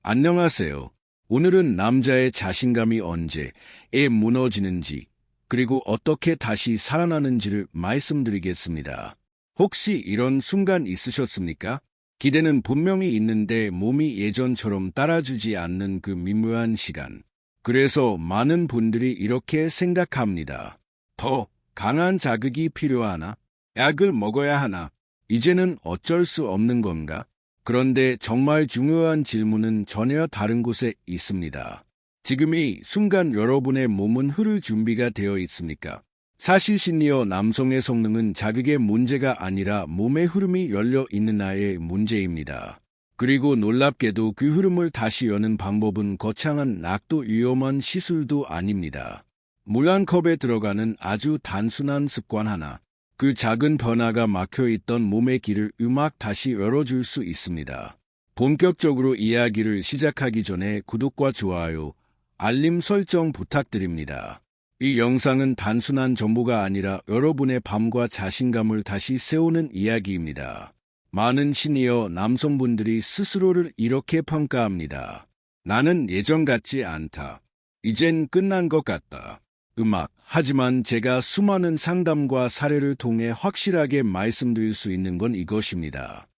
안녕하세요. 오늘은 남자의 자신감이 언제에 무너지는지, 그리고 어떻게 다시 살아나는지를 말씀드리겠습니다. 혹시 이런 순간 있으셨습니까? 기대는 분명히 있는데 몸이 예전처럼 따라주지 않는 그 미묘한 시간. 그래서 많은 분들이 이렇게 생각합니다. 더 강한 자극이 필요하나? 약을 먹어야 하나? 이제는 어쩔 수 없는 건가? 그런데 정말 중요한 질문은 전혀 다른 곳에 있습니다. 지금 이 순간 여러분의 몸은 흐를 준비가 되어 있습니까? 사실 시니어 남성의 성능은 자극의 문제가 아니라 몸의 흐름이 열려 있는 나의 문제입니다. 그리고 놀랍게도 그 흐름을 다시 여는 방법은 거창한 낙도 위험한 시술도 아닙니다. 물 한 컵에 들어가는 아주 단순한 습관 하나. 그 작은 변화가 막혀있던 몸의 길을 다시 열어줄 수 있습니다. 본격적으로 이야기를 시작하기 전에 구독과 좋아요, 알림 설정 부탁드립니다. 이 영상은 단순한 정보가 아니라 여러분의 밤과 자신감을 다시 세우는 이야기입니다. 많은 시니어 남성분들이 스스로를 이렇게 평가합니다. 나는 예전 같지 않다. 이젠 끝난 것 같다. 하지만 제가 수많은 상담과 사례를 통해 확실하게 말씀드릴 수 있는 건 이것입니다.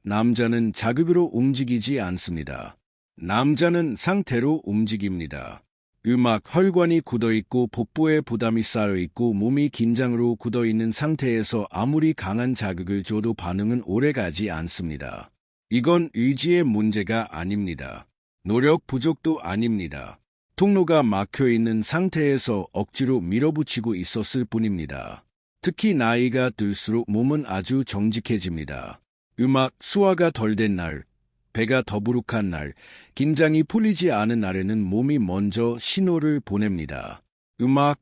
남자는 자극으로 움직이지 않습니다. 남자는 상태로 움직입니다. 혈관이 굳어있고 복부에 부담이 쌓여있고 몸이 긴장으로 굳어있는 상태에서 아무리 강한 자극을 줘도 반응은 오래가지 않습니다. 이건 의지의 문제가 아닙니다. 노력 부족도 아닙니다. 통로가 막혀있는 상태에서 억지로 밀어붙이고 있었을 뿐입니다. 특히 나이가 들수록 몸은 아주 정직해집니다. 소화가 덜 된 날, 배가 더부룩한 날, 긴장이 풀리지 않은 날에는 몸이 먼저 신호를 보냅니다.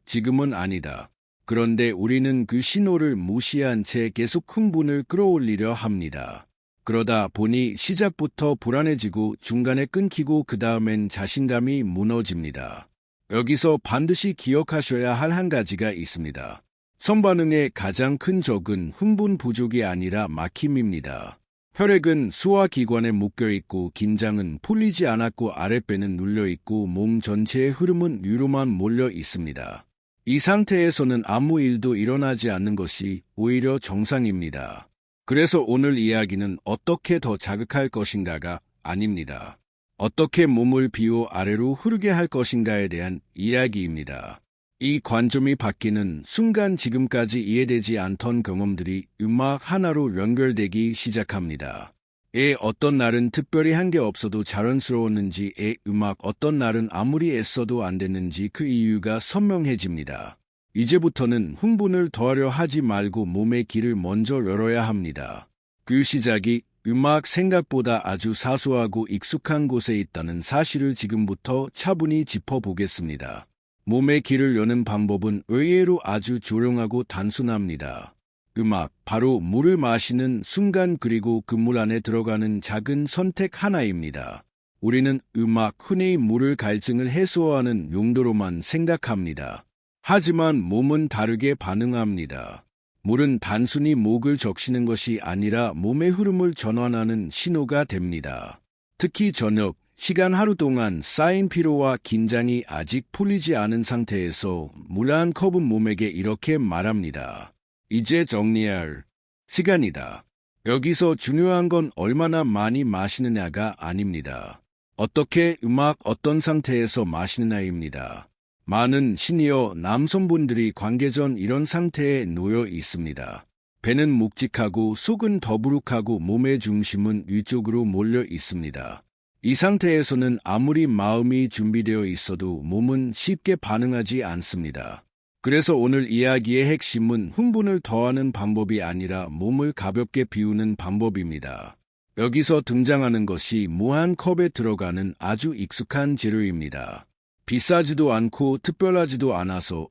지금은 아니다. 그런데 우리는 그 신호를 무시한 채 계속 흥분을 끌어올리려 합니다. 그러다 보니 시작부터 불안해지고 중간에 끊기고 그 다음엔 자신감이 무너집니다. 여기서 반드시 기억하셔야 할 한 가지가 있습니다. 선반응의 가장 큰 적은 흥분 부족이 아니라 막힘입니다. 혈액은 소화기관에 묶여있고 긴장은 풀리지 않았고 아랫배는 눌려있고 몸 전체의 흐름은 위로만 몰려 있습니다. 이 상태에서는 아무 일도 일어나지 않는 것이 오히려 정상입니다. 그래서 오늘 이야기는 어떻게 더 자극할 것인가가 아닙니다. 어떻게 몸을 비워 아래로 흐르게 할 것인가에 대한 이야기입니다. 이 관점이 바뀌는 순간 지금까지 이해되지 않던 경험들이 하나로 연결되기 시작합니다. 어떤 날은 특별히 한 게 없어도 자연스러웠는지 어떤 날은 아무리 애써도 안 됐는지 그 이유가 선명해집니다. 이제부터는 흥분을 더하려 하지 말고 몸의 길을 먼저 열어야 합니다. 그 시작이 생각보다 아주 사소하고 익숙한 곳에 있다는 사실을 지금부터 차분히 짚어보겠습니다. 몸의 길을 여는 방법은 의외로 아주 조용하고 단순합니다. 바로 물을 마시는 순간 그리고 그 물 안에 들어가는 작은 선택 하나입니다. 우리는 흔히 물을 갈증을 해소하는 용도로만 생각합니다. 하지만 몸은 다르게 반응합니다. 물은 단순히 목을 적시는 것이 아니라 몸의 흐름을 전환하는 신호가 됩니다. 특히 저녁, 시간 하루 동안 쌓인 피로와 긴장이 아직 풀리지 않은 상태에서 물 한 컵은 몸에게 이렇게 말합니다. 이제 정리할 시간이다. 여기서 중요한 건 얼마나 많이 마시느냐가 아닙니다. 어떻게 어떤 상태에서 마시느냐입니다. 많은 시니어 남성분들이 관계 전 이런 상태에 놓여 있습니다. 배는 묵직하고 속은 더부룩하고 몸의 중심은 위쪽으로 몰려 있습니다. 이 상태에서는 아무리 마음이 준비되어 있어도 몸은 쉽게 반응하지 않습니다. 그래서 오늘 이야기의 핵심은 흥분을 더하는 방법이 아니라 몸을 가볍게 비우는 방법입니다. 여기서 등장하는 것이 무한 컵에 들어가는 아주 익숙한 재료입니다. 비싸지도 않고 특별하지도 않아서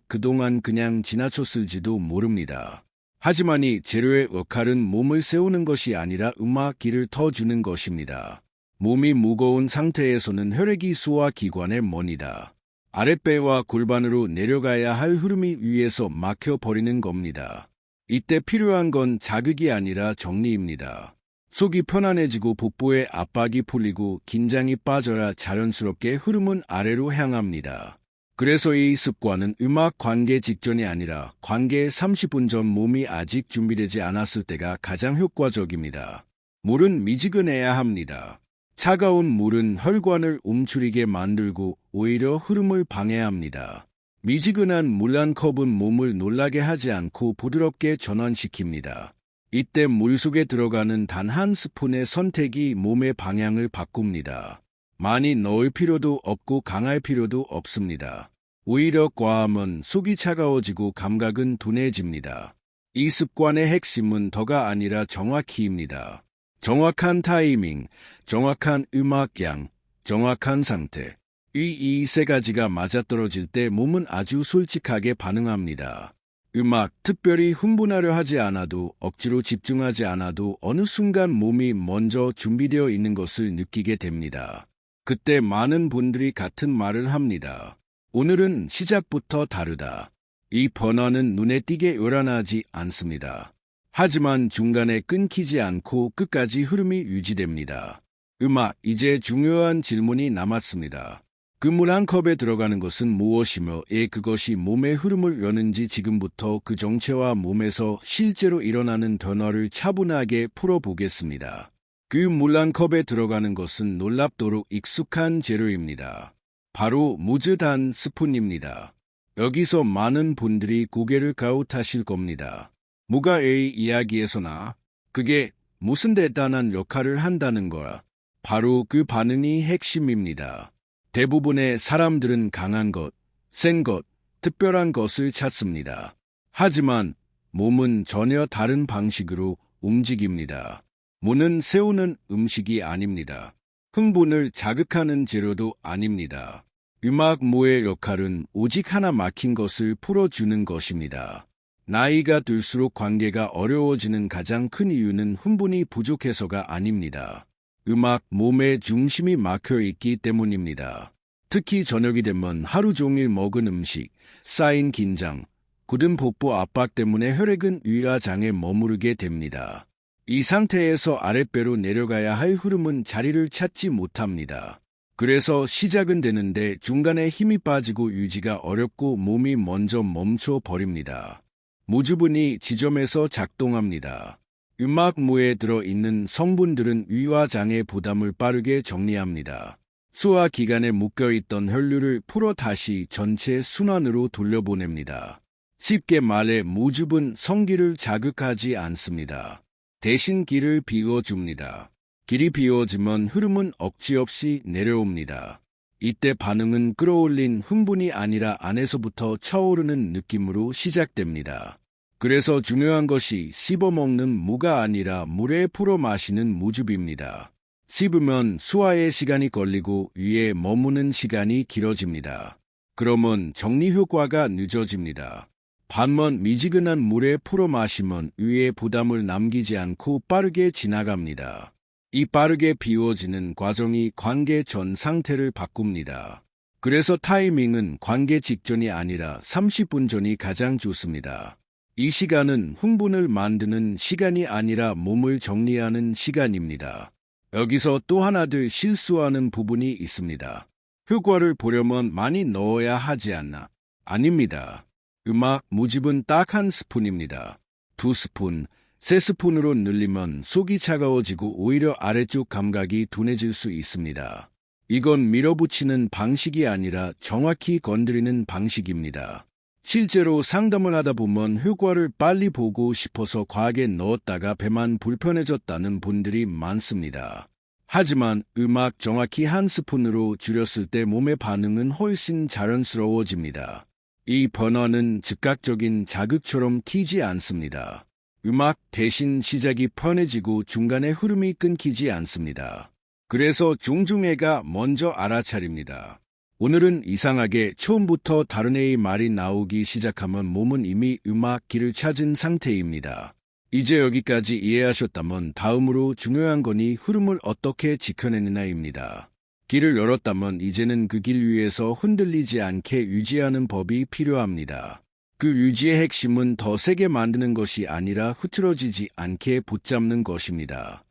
그동안 그냥 지나쳤을지도 모릅니다. 하지만 이 재료의 역할은 몸을 세우는 것이 아니라 길을 터주는 것입니다. 몸이 무거운 상태에서는 혈액이 소화기관에 머니다. 아랫배와 골반으로 내려가야 할 흐름이 위에서 막혀버리는 겁니다. 이때 필요한 건 자극이 아니라 정리입니다. 속이 편안해지고 복부에 압박이 풀리고 긴장이 빠져야 자연스럽게 흐름은 아래로 향합니다. 그래서 이 습관은 음악 관계 직전이 아니라 관계 30분 전 몸이 아직 준비되지 않았을 때가 가장 효과적입니다. 물은 미지근해야 합니다. 차가운 물은 혈관을 움츠리게 만들고 오히려 흐름을 방해합니다. 미지근한 물 한 컵은 몸을 놀라게 하지 않고 부드럽게 전환시킵니다. 이때 물속에 들어가는 단 한 스푼의 선택이 몸의 방향을 바꿉니다. 많이 넣을 필요도 없고 강할 필요도 없습니다. 오히려 과하면 속이 차가워지고 감각은 둔해집니다. 이 습관의 핵심은 더가 아니라 정확히입니다. 정확한 타이밍, 정확한 음악량, 정확한 상태. 이 세 가지가 맞아떨어질 때 몸은 아주 솔직하게 반응합니다. 음악, 특별히 흥분하려 하지 않아도 억지로 집중하지 않아도 어느 순간 몸이 먼저 준비되어 있는 것을 느끼게 됩니다. 그때 많은 분들이 같은 말을 합니다. 오늘은 시작부터 다르다. 이 변화는 눈에 띄게 요란하지 않습니다. 하지만 중간에 끊기지 않고 끝까지 흐름이 유지됩니다. 음악, 이제 중요한 질문이 남았습니다. 그 물 한 컵에 들어가는 것은 무엇이며 그것이 몸의 흐름을 여는지 지금부터 그 정체와 몸에서 실제로 일어나는 변화를 차분하게 풀어보겠습니다. 그 물 한 컵에 들어가는 것은 놀랍도록 익숙한 재료입니다. 바로 무즈 한 스푼입니다. 여기서 많은 분들이 고개를 갸웃하실 겁니다. 뭐가 이 이야기에서나 그게 무슨 대단한 역할을 한다는 거야. 바로 그 반응이 핵심입니다. 대부분의 사람들은 강한 것, 센 것, 특별한 것을 찾습니다. 하지만 몸은 전혀 다른 방식으로 움직입니다. 무는 세우는 음식이 아닙니다. 흥분을 자극하는 재료도 아닙니다. 음악 무의 역할은 오직 하나 막힌 것을 풀어주는 것입니다. 나이가 들수록 관계가 어려워지는 가장 큰 이유는 흥분이 부족해서가 아닙니다. 음악 몸의 중심이 막혀 있기 때문입니다. 특히 저녁이 되면 하루 종일 먹은 음식, 쌓인 긴장, 굳은 복부 압박 때문에 혈액은 위아장에 머무르게 됩니다. 이 상태에서 아랫배로 내려가야 할 흐름은 자리를 찾지 못합니다. 그래서 시작은 되는데 중간에 힘이 빠지고 유지가 어렵고 몸이 먼저 멈춰 버립니다. 무주분이 지점에서 작동합니다. 음악무에 들어있는 성분들은 위와 장의 부담을 빠르게 정리합니다. 소화기관에 묶여있던 혈류를 풀어 다시 전체 순환으로 돌려보냅니다. 쉽게 말해 무즙은 성기를 자극하지 않습니다. 대신 길을 비워줍니다. 길이 비워지면 흐름은 억지 없이 내려옵니다. 이때 반응은 끌어올린 흥분이 아니라 안에서부터 차오르는 느낌으로 시작됩니다. 그래서 중요한 것이 씹어먹는 무가 아니라 물에 풀어 마시는 무즙입니다. 씹으면 소화에 시간이 걸리고 위에 머무는 시간이 길어집니다. 그러면 정리 효과가 늦어집니다. 반면 미지근한 물에 풀어 마시면 위에 부담을 남기지 않고 빠르게 지나갑니다. 이 빠르게 비워지는 과정이 관계 전 상태를 바꿉니다. 그래서 타이밍은 관계 직전이 아니라 30분 전이 가장 좋습니다. 이 시간은 흥분을 만드는 시간이 아니라 몸을 정리하는 시간입니다. 여기서 또 하나 더 실수하는 부분이 있습니다. 효과를 보려면 많이 넣어야 하지 않나? 아닙니다. 음악 무즙은 딱 한 스푼입니다. 2스푼, 3스푼으로 늘리면 속이 차가워지고 오히려 아래쪽 감각이 둔해질 수 있습니다. 이건 밀어붙이는 방식이 아니라 정확히 건드리는 방식입니다. 실제로 상담을 하다 보면 효과를 빨리 보고 싶어서 과하게 넣었다가 배만 불편해졌다는 분들이 많습니다. 하지만 음악 정확히 한 스푼으로 줄였을 때 몸의 반응은 훨씬 자연스러워집니다. 이 변화는 즉각적인 자극처럼 튀지 않습니다. 음악 대신 시작이 편해지고 중간에 흐름이 끊기지 않습니다. 그래서 중중애가 먼저 알아차립니다. 오늘은 이상하게 처음부터 다른 애의 말이 나오기 시작하면 몸은 이미 음악 길을 찾은 상태입니다. 이제 여기까지 이해하셨다면 다음으로 중요한 거니 흐름을 어떻게 지켜내느냐입니다. 길을 열었다면 이제는 그 길 위에서 흔들리지 않게 유지하는 법이 필요합니다. 그 유지의 핵심은 더 세게 만드는 것이 아니라 흐트러지지 않게 붙잡는 것입니다.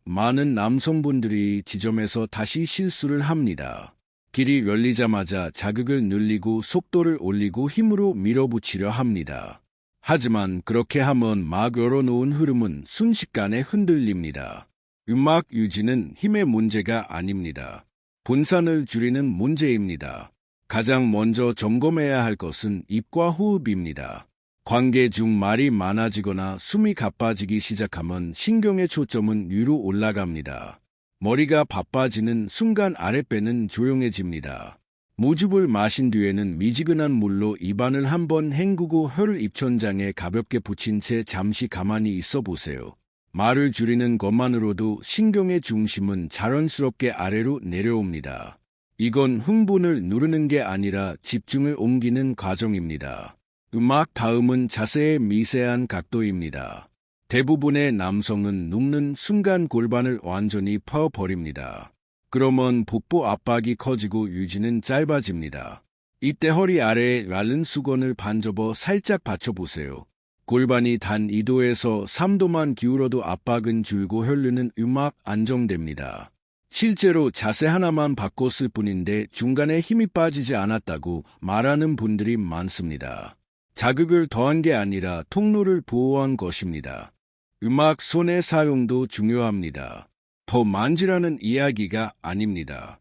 많은 남성분들이 지점에서 다시 실수를 합니다. 길이 열리자마자 자극을 늘리고 속도를 올리고 힘으로 밀어붙이려 합니다. 하지만 그렇게 하면 막 열어놓은 흐름은 순식간에 흔들립니다. 음악 유지는 힘의 문제가 아닙니다. 분산을 줄이는 문제입니다. 가장 먼저 점검해야 할 것은 입과 호흡입니다. 관계 중 말이 많아지거나 숨이 가빠지기 시작하면 신경의 초점은 위로 올라갑니다. 머리가 바빠지는 순간 아랫배는 조용해집니다. 모즙을 마신 뒤에는 미지근한 물로 입안을 한번 헹구고 혀를 입천장에 가볍게 붙인 채 잠시 가만히 있어 보세요. 말을 줄이는 것만으로도 신경의 중심은 자연스럽게 아래로 내려옵니다. 이건 흥분을 누르는 게 아니라 집중을 옮기는 과정입니다. 다음은 자세의 미세한 각도입니다. 대부분의 남성은 눕는 순간 골반을 완전히 퍼버립니다. 그러면 복부 압박이 커지고 유지는 짧아집니다. 이때 허리 아래에 얇은 수건을 반접어 살짝 받쳐보세요. 골반이 단 2도에서 3도만 기울어도 압박은 줄고 혈류는 안정됩니다. 실제로 자세 하나만 바꿨을 뿐인데 중간에 힘이 빠지지 않았다고 말하는 분들이 많습니다. 자극을 더한 게 아니라 통로를 보호한 것입니다. 손의 사용도 중요합니다. 더 만지라는 이야기가 아닙니다.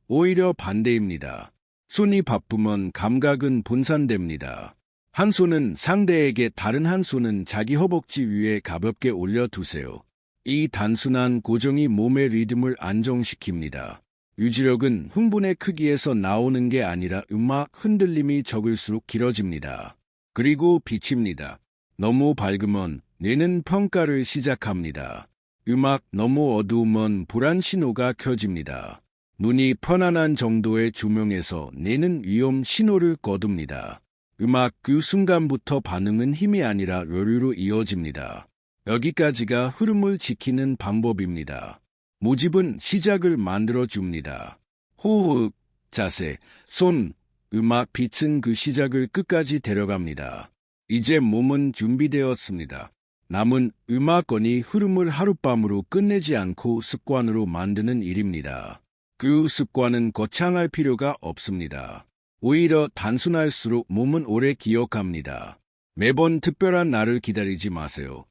오히려 반대입니다. 손이 바쁘면 감각은 분산됩니다. 한 손은 상대에게 다른 한 손은 자기 허벅지 위에 가볍게 올려두세요. 이 단순한 고정이 몸의 리듬을 안정시킵니다. 유지력은 흥분의 크기에서 나오는 게 아니라 흔들림이 적을수록 길어집니다. 그리고 빛입니다. 너무 밝으면 뇌는 평가를 시작합니다. 너무 어두우면 불안 신호가 켜집니다. 눈이 편안한 정도의 조명에서 뇌는 위험 신호를 거둡니다. 그 순간부터 반응은 힘이 아니라 여유로 이어집니다. 여기까지가 흐름을 지키는 방법입니다. 모집은 시작을 만들어줍니다. 호흡, 자세, 손, 빛은 그 시작을 끝까지 데려갑니다. 이제 몸은 준비되었습니다. 남은 음악권이 흐름을 하룻밤으로 끝내지 않고 습관으로 만드는 일입니다. 그 습관은 거창할 필요가 없습니다. 오히려 단순할수록 몸은 오래 기억합니다. 매번 특별한 날을 기다리지 마세요.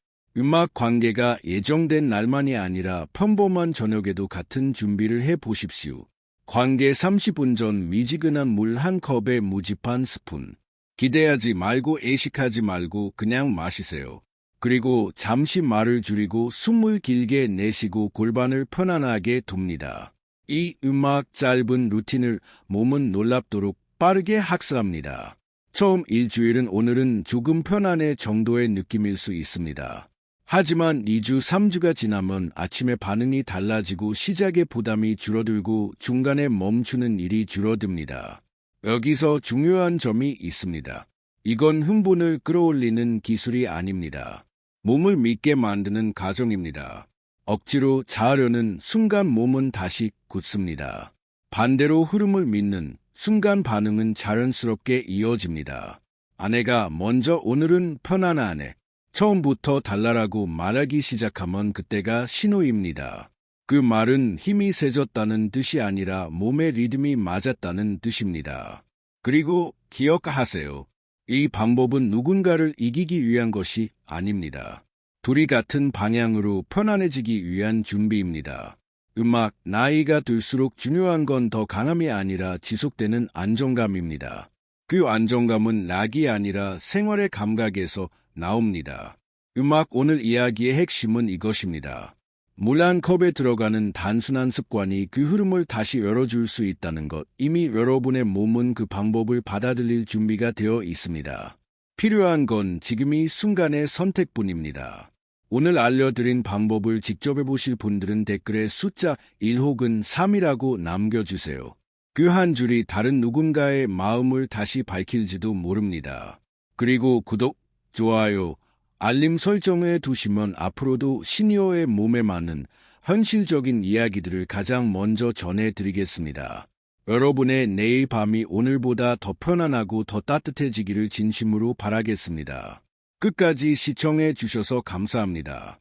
관계가 예정된 날만이 아니라 평범한 저녁에도 같은 준비를 해보십시오. 관계 30분 전 미지근한 물 한 컵에 모집 한 스푼. 기대하지 말고 의식하지 말고 그냥 마시세요. 그리고 잠시 말을 줄이고 숨을 길게 내쉬고 골반을 편안하게 둡니다. 이 짧은 루틴을 몸은 놀랍도록 빠르게 학습합니다. 처음 일주일은 오늘은 조금 편안해 정도의 느낌일 수 있습니다. 하지만 2주, 3주가 지나면 아침에 반응이 달라지고 시작의 부담이 줄어들고 중간에 멈추는 일이 줄어듭니다. 여기서 중요한 점이 있습니다. 이건 흥분을 끌어올리는 기술이 아닙니다. 몸을 믿게 만드는 과정입니다. 억지로 자아려는 순간 몸은 다시 굳습니다. 반대로 흐름을 믿는 순간 반응은 자연스럽게 이어집니다. 아내가 먼저 오늘은 편안하네. 처음부터 달라라고 말하기 시작하면 그때가 신호입니다. 그 말은 힘이 세졌다는 뜻이 아니라 몸의 리듬이 맞았다는 뜻입니다. 그리고 기억하세요. 이 방법은 누군가를 이기기 위한 것이 아닙니다. 둘이 같은 방향으로 편안해지기 위한 준비입니다. 나이가 들수록 중요한 건 더 강함이 아니라 지속되는 안정감입니다. 그 안정감은 낙이 아니라 생활의 감각에서 나옵니다. 오늘 이야기의 핵심은 이것입니다. 물 한 컵에 들어가는 단순한 습관이 그 흐름을 다시 열어줄 수 있다는 것. 이미 여러분의 몸은 그 방법을 받아들일 준비가 되어 있습니다. 필요한 건 지금 이 순간의 선택뿐입니다. 오늘 알려드린 방법을 직접 해보실 분들은 댓글에 숫자 1 혹은 3이라고 남겨주세요. 그 한 줄이 다른 누군가의 마음을 다시 밝힐지도 모릅니다. 그리고 구독, 좋아요, 알림 설정해 두시면 앞으로도 시니어의 몸에 맞는 현실적인 이야기들을 가장 먼저 전해드리겠습니다. 여러분의 내일 밤이 오늘보다 더 편안하고 더 따뜻해지기를 진심으로 바라겠습니다. 끝까지 시청해 주셔서 감사합니다.